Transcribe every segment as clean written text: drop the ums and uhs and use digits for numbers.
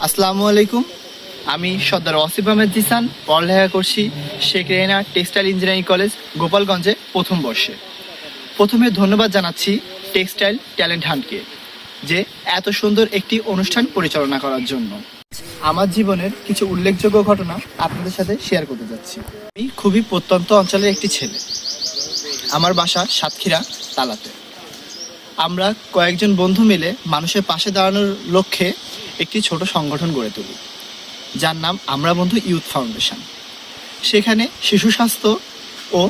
আসসালামু আলাইকুম। আমি সর্দার ওয়াসিফ আহমেদ জিসান পড়ালেখা করছি Sheikh Rehena textile engineering college গোপালগঞ্জে প্রথম বর্ষে। প্রথমে ধন্যবাদ জানাচ্ছি টেক্সটাইল ট্যালেন্ট হান্টকে যে এত সুন্দর একটি অনুষ্ঠান পরিচালনা করার জন্য। আমার জীবনের কিছু উল্লেখযোগ্য ঘটনা আপনাদের সাথে শেয়ার করতে যাচ্ছি। আমি খুবই প্রত্যন্ত অঞ্চলের একটি ছেলে। আমার বাসা সাতক্ষীরা তালাতে। আমরা কয়েকজন বন্ধু মিলে মানুষের পাশে দাঁড়ানোর লক্ষ্যে একটি ছোট সংগঠন গড়ে তুলি, যার নাম আমরা বন্ধু ইউথ ফাউন্ডেশন। সেখানে শিশু স্বাস্থ্য ও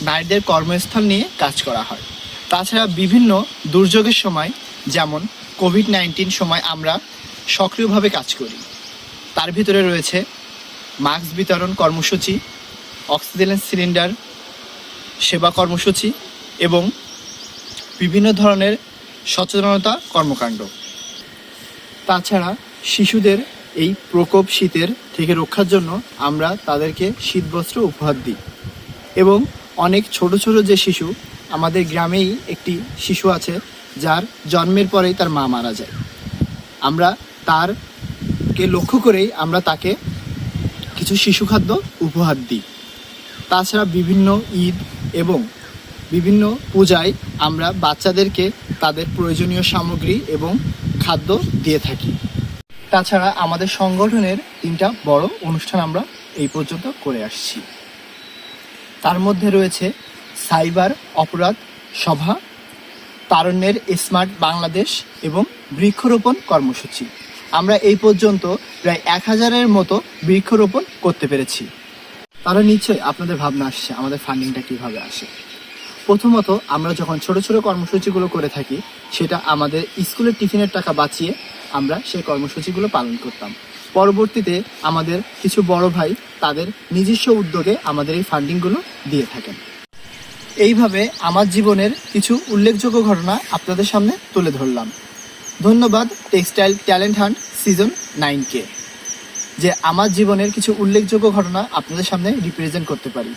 নারীদের কর্মস্থল নিয়ে কাজ করা হয়। তাছাড়া বিভিন্ন দুর্যোগের সময়, যেমন কোভিড-19 সময় আমরা সক্রিয়ভাবে কাজ করি। তার ভিতরে রয়েছে মাস্ক বিতরণ কর্মসূচি, অক্সিজেন সিলিন্ডার সেবা কর্মসূচি এবং বিভিন্ন ধরনের সচেতনতা কর্মকাণ্ড। তাছাড়া শিশুদের এই প্রকোপ শীতের থেকে রক্ষার জন্য আমরা তাদেরকে শীতবস্ত্র উপহার দিই। এবং অনেক ছোট ছোট যে শিশু, আমাদের গ্রামেই একটি শিশু আছে যার জন্মের পরেই তার মা মারা যায়। আমরা তারকে লক্ষ্য করেই আমরা তাকে কিছু শিশু খাদ্য উপহার দিই। তাছাড়া বিভিন্ন ঈদ এবং বিভিন্ন পূজায় আমরা বাচ্চাদেরকে তাদের প্রয়োজনীয় সামগ্রী এবং খাদ্য দিয়ে থাকি। তাছাড়া আমাদের সংগঠনের 3টা বড় অনুষ্ঠান আমরা এই পর্যন্ত করে আসছি। তার মধ্যে রয়েছে সাইবার অপরাধ সভা, তারুণ্যের স্মার্ট বাংলাদেশ এবং বৃক্ষরোপণ কর্মসূচি। আমরা এই পর্যন্ত প্রায় 1000-এর মতো বৃক্ষরোপণ করতে পেরেছি। তারা নিশ্চয়ই আপনাদের ভাবনা আসছে আমাদের ফান্ডিংটা কীভাবে আসে। প্রথমত, আমরা যখন ছোট ছোট কর্মসূচিগুলো করে থাকি, সেটা আমাদের স্কুলের টিফিনের টাকা বাঁচিয়ে আমরা সেই কর্মসূচিগুলো পালন করতাম। পরবর্তীতে আমাদের কিছু বড় ভাই তাদের নিজস্ব উদ্যোগে আমাদের এই ফান্ডিংগুলো দিয়ে থাকেন। এইভাবে আমার জীবনের কিছু উল্লেখযোগ্য ঘটনা আপনাদের সামনে তুলে ধরলাম। ধন্যবাদ টেক্সটাইল ট্যালেন্ট হান্ট সিজন 9কে, যে আমার জীবনের কিছু উল্লেখযোগ্য ঘটনা আপনাদের সামনে রিপ্রেজেন্ট করতে পারি।